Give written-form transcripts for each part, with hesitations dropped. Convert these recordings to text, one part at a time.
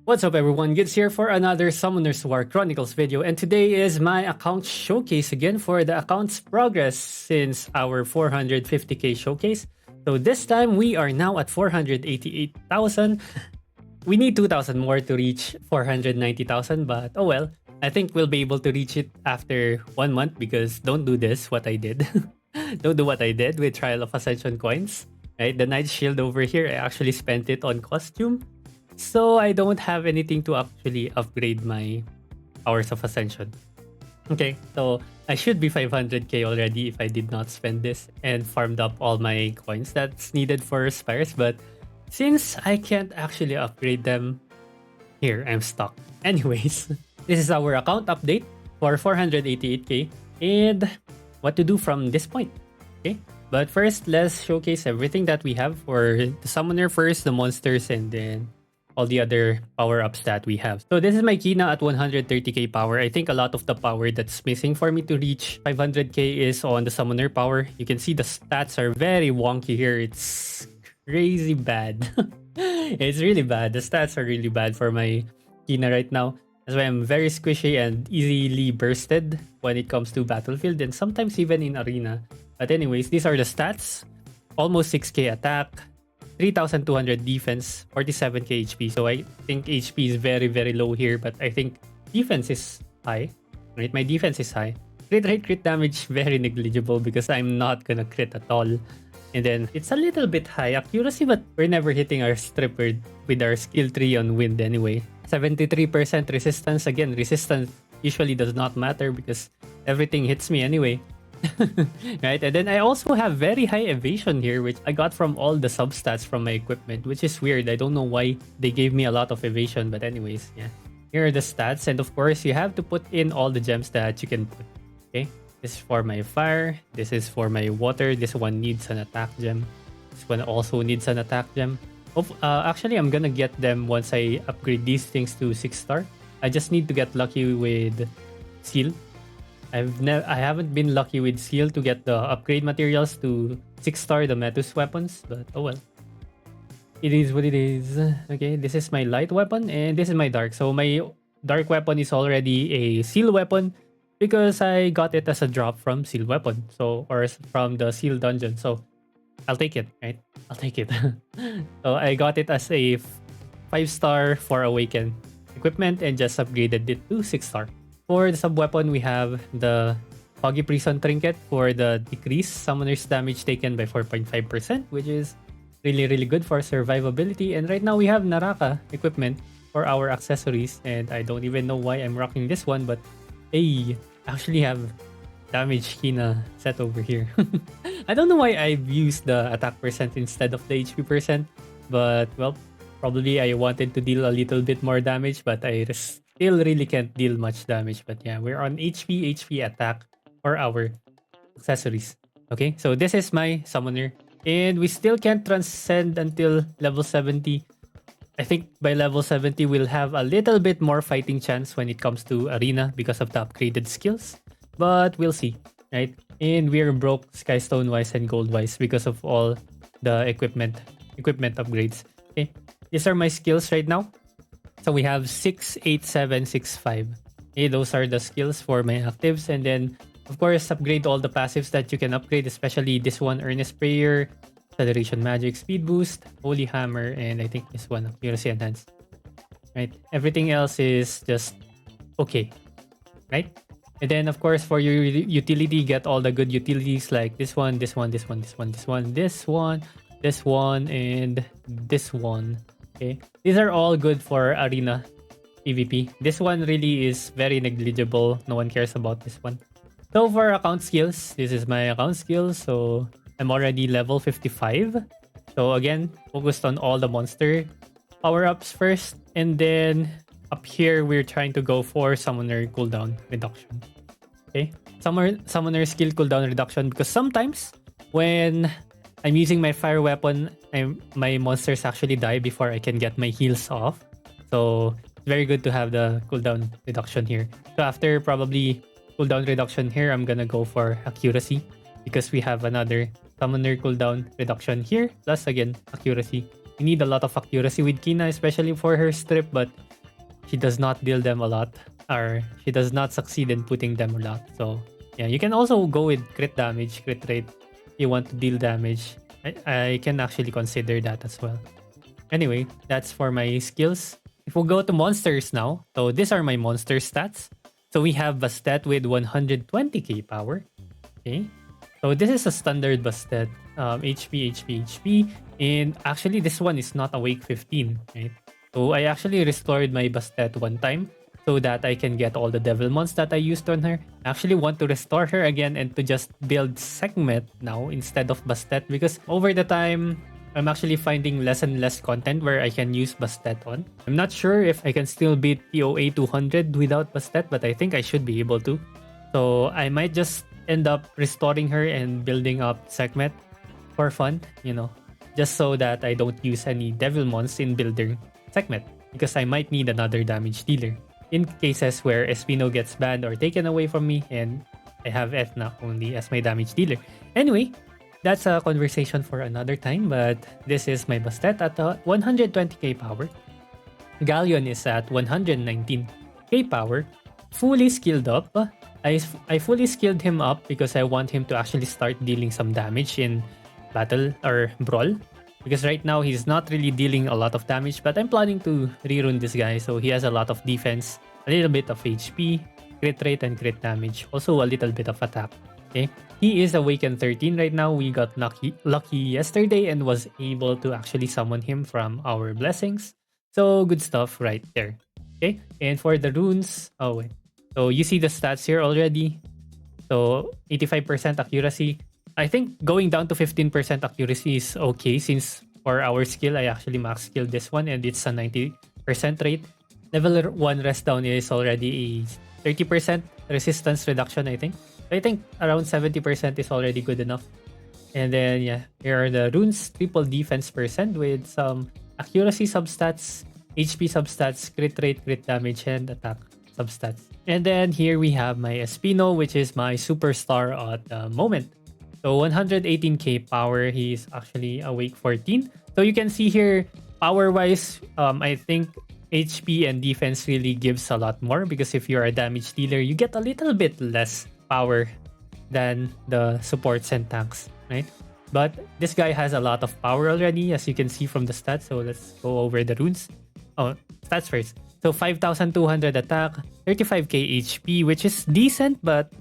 What's up everyone, Gids here for another Summoners War Chronicles video, and today is my account showcase again for the account's progress since our 450k showcase. So this time we are now at 488,000. We need 2,000 more to reach 490,000, but oh well. I think we'll be able to reach it after 1 month because don't do this, what I did. Don't do what I did with Trial of Ascension coins. Right, the Knight Shield over here, I actually spent it on costume. So I don't have anything to actually upgrade my Hours of Ascension. Okay, so I should be 500k already if I did not spend this and farmed up all my coins that's needed for Spires. But since I can't actually upgrade them, here, I'm stuck. Anyways, this is our account update for 488k and what to do from this point. Okay, but first, let's showcase everything that we have for the Summoner first, the monsters, and then all the other power-ups that we have. So this is my Kina at 130k power. I think a lot of the power that's missing for me to reach 500k is on the Summoner power. You can see the stats are very wonky here. It's crazy bad. It's really bad. The stats are really bad for my Kina right now. That's why I'm very squishy and easily bursted when it comes to Battlefield and sometimes even in Arena. But anyways, these are the stats. Almost 6k attack, 3,200 defense, 47k HP. So I think HP is very, very low here, but I think defense is high. Right? My defense is high. Crit rate, crit damage, very negligible because I'm not gonna crit at all. And then it's a little bit high accuracy, but we're never hitting our strip with our skill tree on wind anyway. 73% resistance. Again, resistance usually does not matter because everything hits me anyway. Right, and then I also have very high evasion here, which I got from all the substats from my equipment, which is weird. I don't know why they gave me a lot of evasion, but anyways, yeah. Here are the stats, and of course, you have to put in all the gems that you can put. Okay, this is for my fire, this is for my water, this one needs an attack gem, this one also needs an attack gem. Actually, I'm gonna get them once I upgrade these things to 6-star. I just need to get lucky with Seal. I haven't been lucky with Seal to get the upgrade materials to 6-star the Metus weapons, but oh well. It is what it is. Okay, this is my light weapon and this is my dark. So my dark weapon is already a Seal weapon because I got it as a drop from Seal weapon. So, or from the Seal dungeon. So I'll take it, right? I'll take it. So I got it as a 5-star for Awaken equipment and just upgraded it to 6-star. For the sub-weapon, we have the Foggy Prison Trinket for the decrease summoner's damage taken by 4.5%, which is really, really good for survivability. And right now, we have Naraka equipment for our accessories. And I don't even know why I'm rocking this one, but hey, I actually have damage Kina set over here. I don't know why I've used the attack percent instead of the HP percent, but well, probably I wanted to deal a little bit more damage, but I still really can't deal much damage. But yeah, we're on HP attack for our accessories. Okay, so this is my summoner. And we still can't transcend until level 70. I think by level 70, we'll have a little bit more fighting chance when it comes to Arena because of the upgraded skills. But we'll see, right? And we're broke Skystone-wise and gold-wise because of all the equipment upgrades. Okay, these are my skills right now. So we have 6, 8, 7, 6, 5. Okay, those are the skills for my actives. And then, of course, upgrade all the passives that you can upgrade, especially this one, Earnest Prayer, Acceleration Magic, Speed Boost, Holy Hammer, and I think this one, Accuracy Enhance. Right? Everything else is just okay. Right? And then, of course, for your utility, get all the good utilities like this one, this one, this one, this one, this one, this one, this one, and this one. Okay, these are all good for Arena PvP. This one really is very negligible. No one cares about this one. So for account skills, this is my account skills. So I'm already level 55. So again, focused on all the monster power-ups first. And then up here, we're trying to go for Summoner cooldown reduction. Okay, Summoner skill cooldown reduction, because sometimes when I'm using my fire weapon, my monsters actually die before I can get my heals off. So it's very good to have the cooldown reduction here. So after probably cooldown reduction here, I'm gonna go for accuracy because we have another summoner cooldown reduction here. Plus again, accuracy. You need a lot of accuracy with Kina, especially for her strip, but she does not deal them a lot, or she does not succeed in putting them a lot. So yeah, you can also go with crit damage, crit rate. You want to deal damage. I can actually consider that as well. Anyway, that's for my skills. If we go to monsters now, so these are my monster stats. So we have Bastet with 120k power. Okay. So this is a standard Bastet. HP, HP, HP. And actually, this one is not awake 15. Right? So I actually restored my Bastet one time so that I can get all the devil mons that I used on her. I actually want to restore her again and to just build Segment now instead of Bastet, because over the time, I'm actually finding less and less content where I can use Bastet on. I'm not sure if I can still beat POA 200 without Bastet, but I think I should be able to. So I might just end up restoring her and building up Segment for fun, just so that I don't use any devil mons in building Segment, because I might need another damage dealer in cases where Espino gets banned or taken away from me and I have Ethna only as my damage dealer. Anyway, that's a conversation for another time, but this is my Bastet at 120k power. Galleon is at 119k power, fully skilled up. I fully skilled him up because I want him to actually start dealing some damage in battle or brawl, because right now he's not really dealing a lot of damage, but I'm planning to rerun this guy, so he has a lot of defense, a little bit of HP, crit rate and crit damage, also a little bit of attack. Okay, he is awakened 13 right now. We got lucky yesterday and was able to actually summon him from our blessings, so good stuff right there. Okay, and for the runes, so you see the stats here already. So 85% accuracy. I think going down to 15% accuracy is okay, since for our skill, I actually max skilled this one and it's a 90% rate. Level 1 rest down is already a 30% resistance reduction, I think. I think around 70% is already good enough. And then, yeah, here are the runes. Triple defense percent with some accuracy substats, HP substats, crit rate, crit damage, and attack substats. And then here we have my Espino, which is my superstar at the moment. So 118k power, he's actually awake 14. So you can see here, power-wise, I think HP and defense really gives a lot more, because if you're a damage dealer, you get a little bit less power than the supports and tanks, right? But this guy has a lot of power already, as you can see from the stats. So let's go over the runes. Stats first. So 5,200 attack, 35k HP, which is decent, but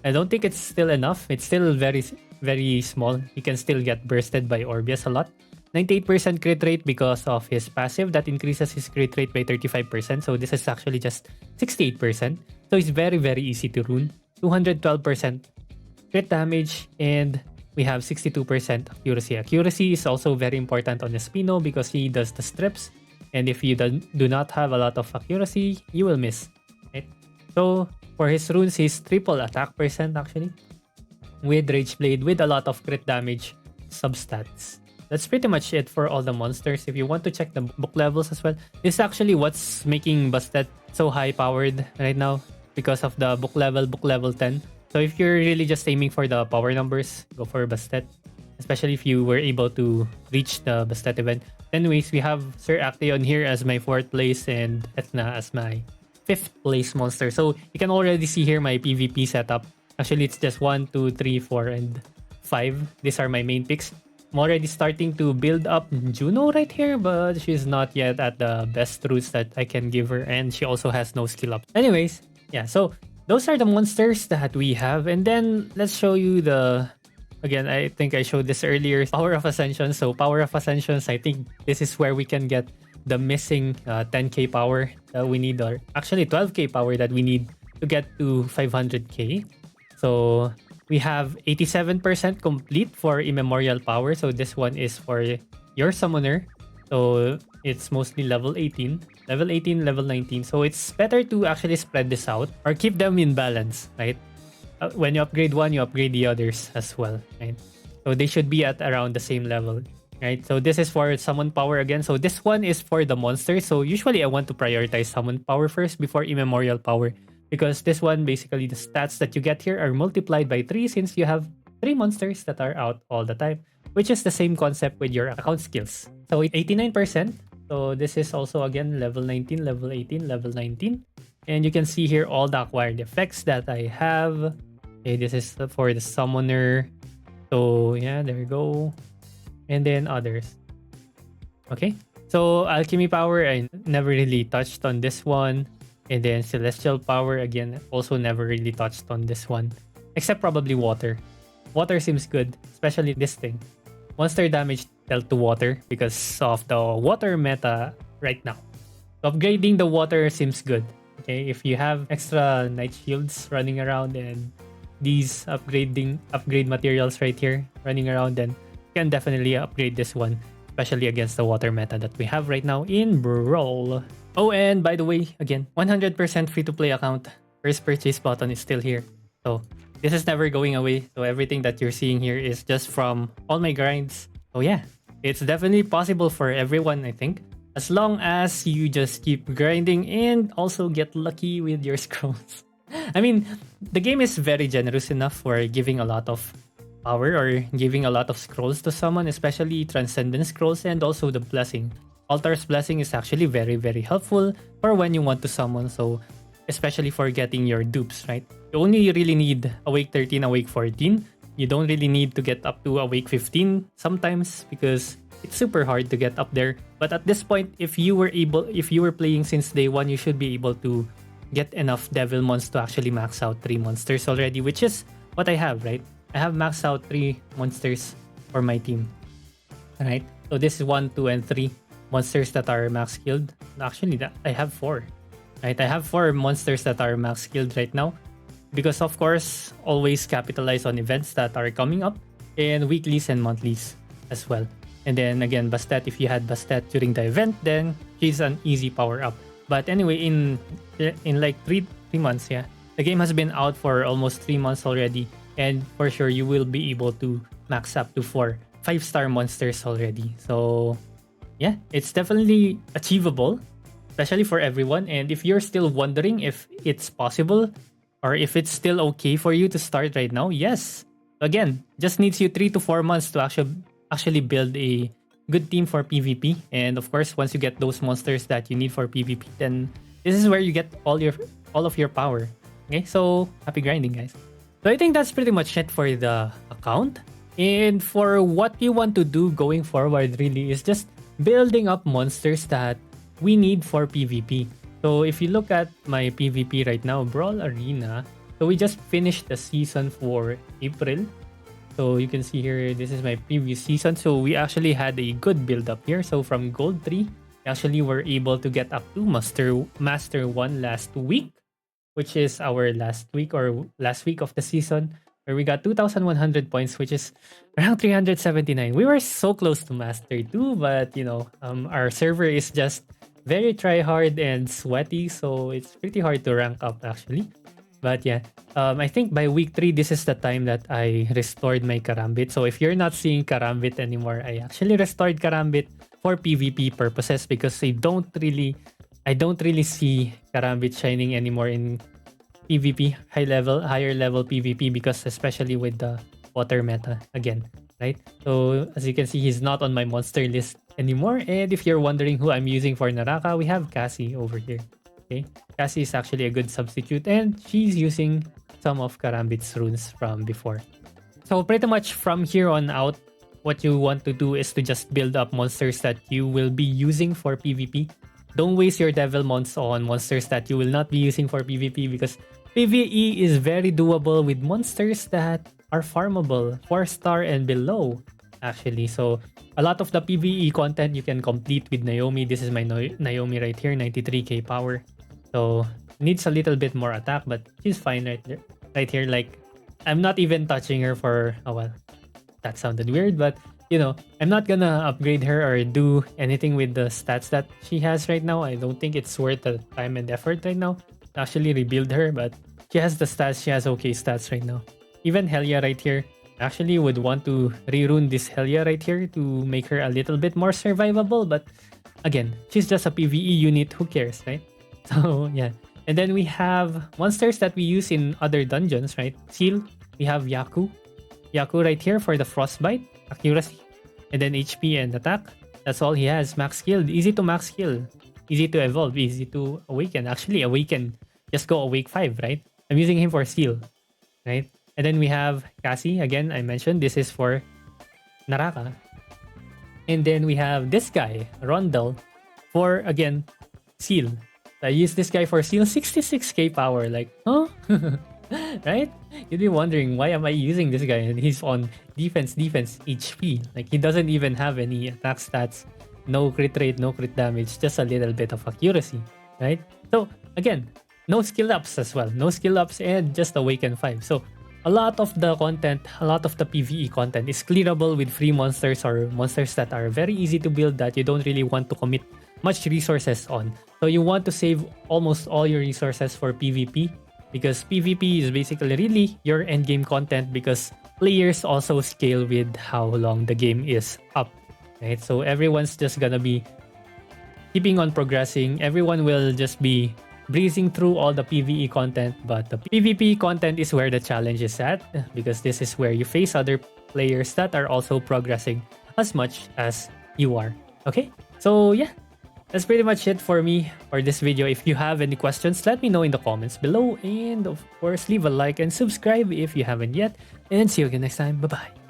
I don't think it's still enough. It's still very, very small. You can still get bursted by Orbius a lot. 98% crit rate because of his passive that increases his crit rate by 35%. So this is actually just 68%. So it's very, very easy to rune. 212% crit damage, and we have 62% accuracy. Accuracy is also very important on Espino because he does the strips. And if you do not have a lot of accuracy, you will miss. Right? So for his runes, he's triple attack percent actually, with Rage Blade, with a lot of crit damage substats. That's pretty much it for all the monsters. If you want to check the book levels as well, this is actually what's making Bastet so high powered right now, because of the book level 10. So if you're really just aiming for the power numbers, go for Bastet, especially if you were able to reach the Bastet event. Anyways, we have Sir Actaeon here as my 4th place and Ethna as my 5th place monster. So you can already see here my PvP setup. Actually, it's just 1, 2, 3, 4, and 5. These are my main picks. I'm already starting to build up Juno right here, but she's not yet at the best roots that I can give her, and she also has no skill up. Anyways, yeah, so those are the monsters that we have. And then let's show you the... Again, I think I showed this earlier. Power of Ascension. So Power of Ascensions, I think this is where we can get the missing 10k power that we need, or actually 12k power that we need to get to 500k. So we have 87% complete for Immemorial Power. So this one is for your summoner. So it's mostly level 18. Level 18, level 19. So it's better to actually spread this out or keep them in balance, right? When you upgrade one, you upgrade the others as well, right? So they should be at around the same level, right? So this is for summon power again. So this one is for the monsters. So usually I want to prioritize summon power first before immemorial power, because this one, basically the stats that you get here are multiplied by 3 since you have 3 monsters that are out all the time, which is the same concept with your account skills. So 89%, So this is also again level 19, level 18, level 19. And you can see here all the acquired effects that I have. Okay, this is for the summoner. So yeah, there you go. And then others. Okay. So alchemy power, I never really touched on this one. And then celestial power, again, also never really touched on this one. Except probably water. Water seems good, especially this thing. Monster damage dealt to water because of the water meta right now. So upgrading the water seems good. Okay, if you have extra night shields running around and these upgrade materials right here running around, then you can definitely upgrade this one, especially against the water meta that we have right now in Brawl. Oh, and by the way, again, 100% free-to-play account. First purchase button is still here. So this is never going away. So everything that you're seeing here is just from all my grinds. So yeah, it's definitely possible for everyone, I think. As long as you just keep grinding and also get lucky with your scrolls. I mean, the game is very generous enough for giving a lot of power or giving a lot of scrolls to someone, especially transcendent scrolls and also the blessing. Altar's blessing is actually very, very helpful for when you want to summon. So especially for getting your dupes, right? You only really need Awake 13, Awake 14. You don't really need to get up to Awake 15 sometimes because it's super hard to get up there. But at this point, if you were playing since day one, you should be able to get enough devil mons to actually max out 3 monsters already, which is what I have, right? I have maxed out 3 monsters for my team. Alright? So this is 1, 2, and 3 monsters that are max skilled. Actually, I have 4. Right? I have 4 monsters that are max skilled right now. Because of course, always capitalize on events that are coming up and weeklies and monthlies as well. And then again, Bastet, if you had Bastet during the event, then she's an easy power up. But anyway, in like 3 months, yeah, the game has been out for almost 3 months already. And for sure, you will be able to max up to 4 5-star monsters already. So yeah, it's definitely achievable, especially for everyone. And if you're still wondering if it's possible or if it's still okay for you to start right now, yes. Again, just needs you 3 to 4 months to actually build a good team for PvP. And of course, once you get those monsters that you need for PvP, then this is where you get all of your power. Okay, so happy grinding, guys. So I think that's pretty much it for the account. And for what you want to do going forward really is just building up monsters that we need for PvP. So if you look at my PvP right now, Brawl Arena, so we just finished the season for April. So you can see here, this is my previous season. So we actually had a good build up here. So from Gold 3, we actually were able to get up to Master 1 last week, which is our last week of the season, where we got 2,100 points, which is around 379. We were so close to Master 2, but you know, our server is just very try-hard and sweaty, so it's pretty hard to rank up actually. But yeah, I think by week 3, this is the time that I restored my Karambit. So if you're not seeing Karambit anymore, I actually restored Karambit for PvP purposes because I don't really see Karambit shining anymore in PvP, higher level PvP, because especially with the water meta again, right? So as you can see, he's not on my monster list anymore. And if you're wondering who I'm using for Naraka, we have Cassie over here. Okay, Cassie is actually a good substitute and she's using some of Karambit's runes from before. So pretty much from here on out, what you want to do is to just build up monsters that you will be using for PvP. Don't waste your devil mons on monsters that you will not be using for PvP, because PvE is very doable with monsters that are farmable, 4-star and below, actually. So a lot of the PvE content you can complete with Naomi. This is my Naomi right here, 93k power. So needs a little bit more attack, but she's fine right here. Like, I'm not even touching her for, oh well, that sounded weird, but you know, I'm not gonna upgrade her or do anything with the stats that she has right now. I don't think it's worth the time and effort right now to actually rebuild her, but she has the stats. She has okay stats right now. Even Helia right here, I actually would want to rerun this Helia right here to make her a little bit more survivable, but again, she's just a PvE unit. Who cares, right? So yeah. And then we have monsters that we use in other dungeons, right? Seal, we have Yaku right here for the frostbite, accuracy, and then HP and attack. That's all he has. Max skill. Easy to max skill. Easy to evolve. Easy to awaken. Actually, awaken. Just go awake 5, right? I'm using him for seal, right? And then we have Cassie. Again, I mentioned this is for Naraka. And then we have this guy, Rondel, for, again, seal. I use this guy for seal. 66k power. Like, huh? Right? You'd be wondering, why am I using this guy? And he's on defense, HP. Like, he doesn't even have any attack stats. No crit rate, no crit damage. Just a little bit of accuracy, right? So, again, no skill ups as well. No skill ups and just awaken 5. So, a lot of the content, a lot of the PvE content is clearable with free monsters or monsters that are very easy to build that you don't really want to commit much resources on. So, you want to save almost all your resources for PvP, because PvP is basically really your endgame content, because players also scale with how long the game is up, right? So everyone's just gonna be keeping on progressing. Everyone will just be breezing through all the PvE content, but the PvP content is where the challenge is at, because this is where you face other players that are also progressing as much as you are. Okay, so yeah, that's pretty much it for me for this video. If you have any questions, let me know in the comments below, and of course leave a like and subscribe if you haven't yet, and see you again next time. Bye bye.